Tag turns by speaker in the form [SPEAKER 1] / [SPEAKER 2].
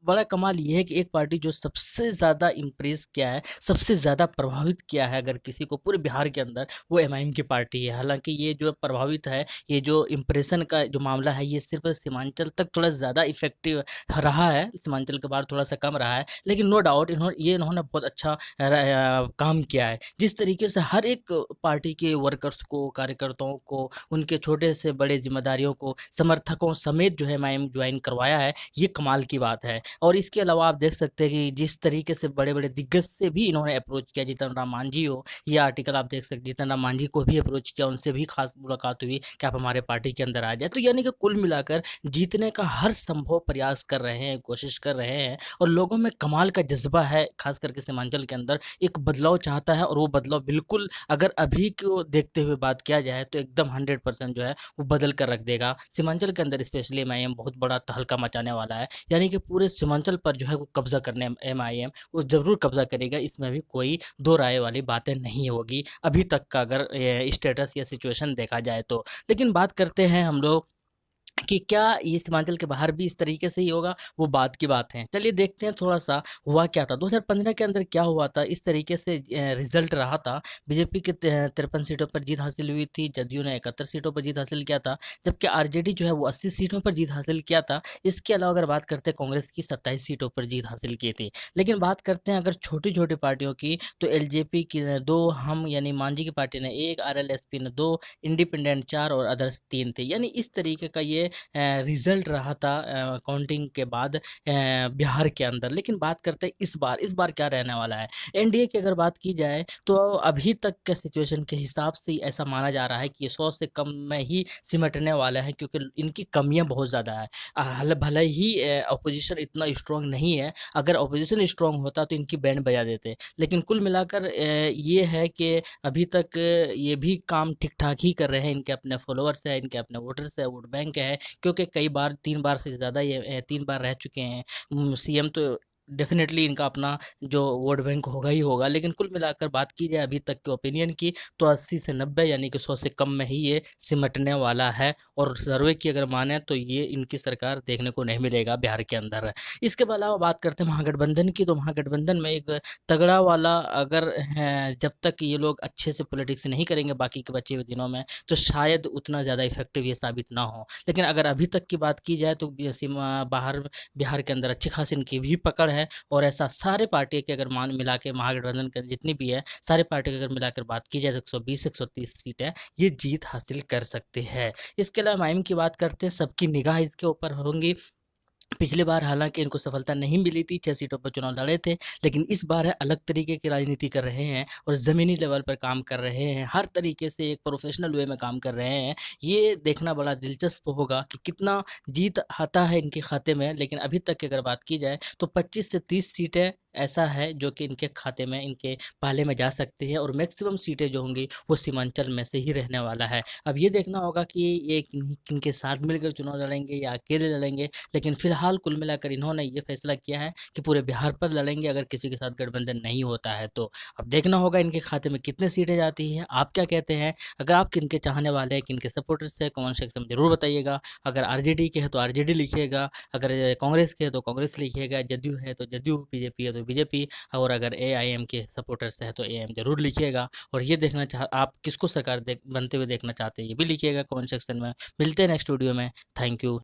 [SPEAKER 1] बड़ा कमाल ये है कि एक पार्टी जो सबसे ज़्यादा इम्प्रेस किया है, सबसे ज़्यादा प्रभावित किया है अगर किसी को पूरे बिहार के अंदर, वो एमआईएम की पार्टी है। हालांकि ये जो प्रभावित है, ये जो इम्प्रेशन का जो मामला है, ये सिर्फ सीमांचल तक थोड़ा ज़्यादा इफेक्टिव रहा है, सीमांचल के बाहर थोड़ा सा कम रहा है। लेकिन नो डाउट इन्होंने बहुत अच्छा काम किया है। जिस तरीके से हर एक पार्टी के वर्कर्स को, कार्यकर्ताओं को, उनके छोटे से बड़े जिम्मेदारियों को, समर्थकों समेत जो है एमआईएम ज्वाइन करवाया है, ये कमाल की बात है। और इसके अलावा आप देख सकते हैं कि जिस तरीके से बड़े बड़े दिग्गज से भी इन्होंने अप्रोच किया, जीतन राम मांझी हो, ये आर्टिकल आप देख सकते, जीतन राम मांझी को भी अप्रोच किया, उनसे भी खास मुलाकात हुई कि आप हमारे पार्टी के अंदर आ जाए। तो यानी कि कुल मिलाकर जीतने का हर संभव प्रयास कर रहे हैं, कोशिश कर रहे हैं, और लोगों में कमाल का जज्बा है, खास करके सीमांचल के अंदर एक बदलाव चाहता है। और वो बदलाव बिल्कुल, अगर अभी को देखते हुए बात किया जाए तो एकदम 100% जो है वो बदल कर रख देगा। सीमांचल के अंदर स्पेशली एमआईएम बहुत बड़ा तहलका मचाने वाला है। यानी कि पूरे सीमांचल पर जो है वो कब्जा करने एमआईएम वो जरूर कब्जा करेगा, इसमें भी कोई दो राय वाली बातें नहीं होगी अभी तक का, अगर स्टेटस या सिचुएशन देखा जाए तो। लेकिन बात करते हैं हम लोग कि क्या ये सीमांचल के बाहर भी इस तरीके से ही होगा, वो बात की बात है। चलिए देखते हैं थोड़ा सा हुआ क्या था 2015 के अंदर, क्या हुआ था, इस तरीके से रिजल्ट रहा था। बीजेपी के 53 सीटों पर जीत हासिल हुई थी, जदयू ने 71 सीटों पर जीत हासिल किया था, जबकि आरजेडी जो है वो 80 सीटों पर जीत हासिल किया था। इसके अलावा अगर बात करते हैं, कांग्रेस की 27 सीटों पर जीत हासिल की थी। लेकिन बात करते हैं अगर छोटी छोटी पार्टियों की, तो एलजेपी की ने दो, हम यानी मांझी की पार्टी ने एक, आरएलएसपी ने दो, इंडिपेंडेंट चार और अदर्स तीन थे। यानी इस तरीके का ये रिजल्ट रहा था काउंटिंग के बाद बिहार के अंदर। लेकिन बात करते हैं इस बार क्या रहने वाला है। एनडीए की अगर बात की जाए तो अभी तक के सिचुएशन के हिसाब से ऐसा माना जा रहा है कि ये 100 से कम में ही सिमटने वाला है, क्योंकि इनकी कमियां बहुत ज़्यादा है। भले ही अपोजिशन इतना स्ट्रांग नहीं है, अगर अपोजिशन स्ट्रांग होता तो इनकी बैंड बजा देते। लेकिन कुल मिलाकर ये है कि अभी तक ये भी काम ठीक ठाक ही कर रहे हैं। इनके अपने फॉलोअर्स है, इनके अपने वोटर्स है, वोट बैंक है, क्योंकि कई बार 3 बार से ज़्यादा ये 3 बार रह चुके हैं सीएम। तो डेफिनेटली इनका अपना जो वोट बैंक होगा ही होगा। लेकिन कुल मिलाकर बात की जाए अभी तक के ओपिनियन की, तो 80 से 90 यानी कि 100 से कम में ही ये सिमटने वाला है। और सर्वे की अगर माने तो ये इनकी सरकार देखने को नहीं मिलेगा बिहार के अंदर। इसके अलावा बात करते हैं महागठबंधन की, तो महागठबंधन में एक तगड़ा वाला अगर है, जब तक ये लोग अच्छे से पॉलिटिक्स नहीं करेंगे बाकी के बचे हुए दिनों में, तो शायद उतना ज़्यादा इफेक्टिव ये साबित ना हो। लेकिन अगर अभी तक की बात की जाए तो सीमा बाहर बिहार के अंदर अच्छी खासी इनकी भी पकड़ है। और ऐसा सारे पार्टी के अगर मान मिला के महागठबंधन के जितनी भी है, सारे पार्टी की अगर मिलाकर बात की जाए तो 120 130 सीटें ये जीत हासिल कर सकते हैं। इसके अलावा माइम की बात करते हैं, सबकी निगाह इसके ऊपर होंगी। पिछली बार हालांकि इनको सफलता नहीं मिली थी, 6 सीटों पर चुनाव लड़े थे। लेकिन इस बार है अलग तरीके की राजनीति कर रहे हैं और जमीनी लेवल पर काम कर रहे हैं, हर तरीके से एक प्रोफेशनल वे में काम कर रहे हैं। ये देखना बड़ा दिलचस्प होगा कि कितना जीत आता है इनके खाते में। लेकिन अभी तक की अगर बात की जाए तो 25 से 30 सीटें ऐसा है जो कि इनके खाते में, इनके पाले में जा सकती है। और मैक्सिमम सीटें जो होंगी वो सीमांचल में से ही रहने वाला है। अब ये देखना होगा कि ये किनके साथ मिलकर चुनाव लड़ेंगे या अकेले लड़ेंगे। लेकिन फिलहाल कुल मिलाकर इन्होंने ये फैसला किया है कि पूरे बिहार पर लड़ेंगे, अगर किसी के साथ गठबंधन नहीं होता है तो। अब देखना होगा इनके खाते में कितने सीटें जाती है। आप क्या कहते हैं? अगर आप किनके चाहने वाले हैं, किनके सपोर्टर्स है, कमेंट सेक्शन में जरूर बताइएगा। अगर आरजेडी के है तो आरजेडी लिखिएगा, अगर कांग्रेस के है तो कांग्रेस लिखिएगा, जदयू है तो जदयू, बीजेपी है तो बीजेपी, और अगर एआईएम के सपोर्टर्स है तो एआईएम जरूर लिखिएगा। और ये देखना चाह आप किसको सरकार बनते हुए देखना चाहते हैं, ये भी लिखिएगा कमेंट सेक्शन में। मिलते हैं नेक्स्ट वीडियो में। Thank you.